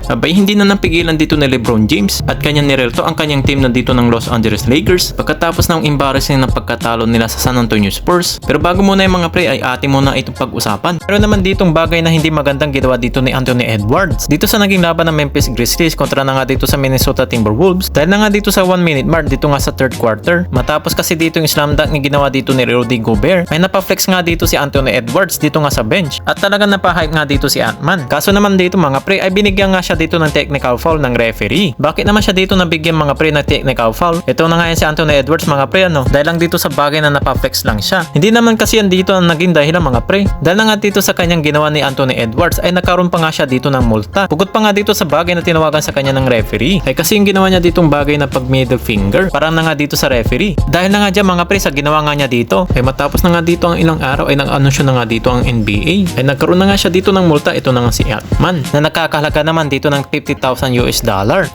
Abay hindi na napigilan dito ni LeBron James at kanyang nirelto ang kanyang team na dito ng Los Angeles Lakers pagkatapos ng embarrassing na pagkatalo nila sa San Antonio Spurs. Pero bago muna yung mga pre ay atin muna itong pag-usapan. Pero naman ditong bagay na hindi magandang ginawa dito ni Anthony Edwards dito sa naging laban ng Memphis Grizzlies kontra na nga dito sa Minnesota Timberwolves dahil na nga dito sa 1 minute mark dito nga sa third quarter. Matapos kasi dito yung slam dunk na ginawa dito ni Rudy Gobert ay napaflex nga dito si Anthony Edwards dito nga sa bench at talagang napahype nga dito si Ant-Man. Kaso naman dito mga pre ay binigyan nga siya dito ng technical foul ng referee. Bakit naman siya dito nabigyan mga pre ng technical foul? Ito na nga yan si Anthony Edwards mga pre dahil lang dito sa bagay na napaflex lang siya. Hindi naman kasi yan dito ang naging dahilan mga pre. Dahil na nga dito sa kanyang ginawa ni Anthony Edwards ay nagkaroon pa nga siya dito ng multa. Pugot pa nga dito sa bagay na tinawagan sa kanya ng referee. Ay kasi yung ginawa niya ditong bagay na pag middle finger parang na nga dito sa referee. Dahil na nga dyan mga pre sa ginawa nga niya dito ay matapos na nga dito ang ilang araw ay nag-anunsyo na nga dito ang NBA. Ay nagkaroon na nga siya dito ng multa. Ito na nga si Ant-Man na nakakahalaga naman dito ng $50,000 US.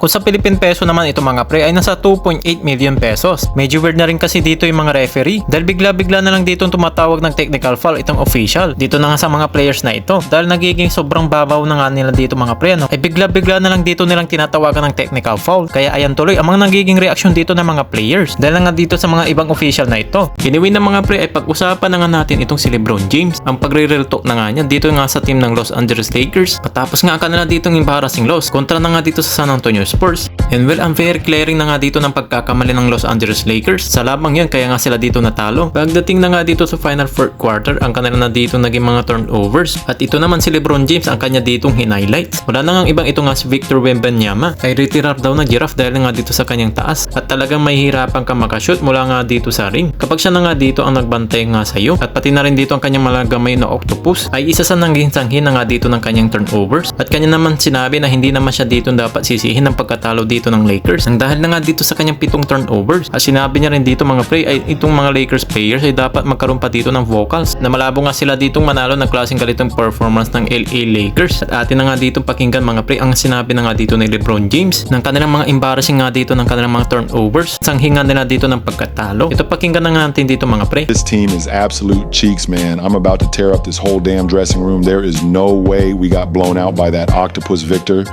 Kung sa Philippine peso naman ito mga pre ay nasa 2.8 million pesos. Medyo weird na rin kasi dito yung mga referee dahil bigla-bigla na lang dito tumatawag ng technical foul itong official dito na nga sa mga players na ito dahil nagiging sobrang babaw na nga nila dito mga pre ay bigla-bigla na lang dito nilang tinatawagan ng technical foul kaya ayan tuloy ang mga nagiging reaksyon dito ng mga players dahil na nga dito sa mga ibang official na ito. Giniwin ng mga pre ay pag-usapan na nga natin itong si LeBron James ang pagre-real talk na nga niya dito nga sa team ng Los Angeles Lakers patapos nga ang kanila ditong embarrassing loss kontra na nga dito sa San Antonio Spurs. And well, ang fair clearing na nga dito ng pagkakamali ng Los Angeles Lakers. Sa labang yan, kaya nga sila dito natalo. Pagdating na nga dito sa final fourth quarter, ang kanila na dito naging mga turnovers. At ito naman si LeBron James, ang kanya ditong hinighlights. Wala na nga ibang ito nga si Victor Wembanyama. Ay retirar daw na giraffe dahil nga dito sa kanyang taas. At talagang mahihirapan ka makashoot mula nga dito sa ring. Kapag siya na nga dito ang nagbantay nga sa'yo. At pati na rin dito ang kanyang malagamay na octopus ay isa sa naging sanghin na nga dito ng kanyang turnovers. At kanya naman sinabi na hindi naman siya dito dapat sisihin ng pagkatalo dito ng Lakers. Ang dahil na nga dito sa kanyang 7 turnovers. At sinabi niya rin dito mga pre ay itong mga Lakers players ay dapat magkaroon pa dito ng vocals na malabo nga sila ditong manalo ng klaseng ganitong performance ng LA Lakers. At atin na nga ditong pakinggan mga pre ang sinabi na nga dito ni LeBron James ng kanilang mga embarrassing nga dito ng kanilang mga turnovers. Sanghingan nila dito ng pagkatalo. Ito pakinggan na nga natin dito mga pre. This team is absolute cheeks, man. I'm about to tear up this whole damn dressing room. There is no way we got blown out by that octopus Victor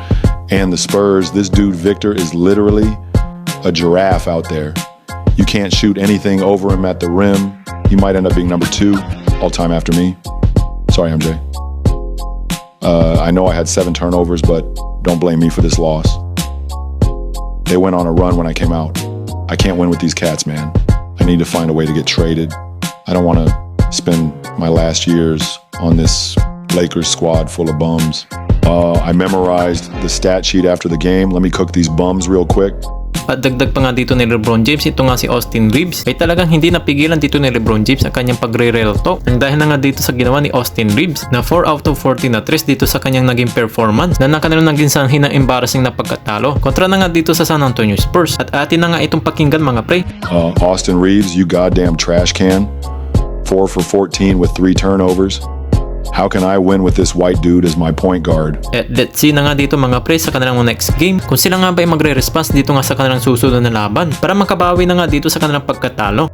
and the Spurs. This dude Victor is literally a giraffe out there. You can't shoot anything over him at the rim. He might end up being number 2 all time after me. Sorry, MJ. I know I had 7 turnovers, but don't blame me for this loss. They went on a run when I came out. I can't win with these cats, man. I need to find a way to get traded. I don't want to spend my last years on this Lakers squad full of bums. I memorized the stat sheet after the game. Let me cook these bums real quick. At dagdag pa nga dito ni LeBron James, ito nga si Austin Reeves ay talagang hindi napigilan dito ni LeBron James ang kanyang pagre-real talk. Ang dahil na nga dito sa ginawa ni Austin Reeves na 4 out of 14 na 3 dito sa kanyang naging performance na nakanilang naging sanhin ng embarrassing na pagkatalo kontra na nga dito sa San Antonio Spurs. At atin na nga itong pakinggan mga pre. Austin Reeves, you goddamn trash can. 4 for 14 with 3 turnovers. How can I win with this white dude as my point guard? At let's see na nga dito mga pre sa kanilang next game kung sila nga ba ay magre-response dito nga sa kanilang susunod na laban para makabawi na nga dito sa kanilang pagkatalo.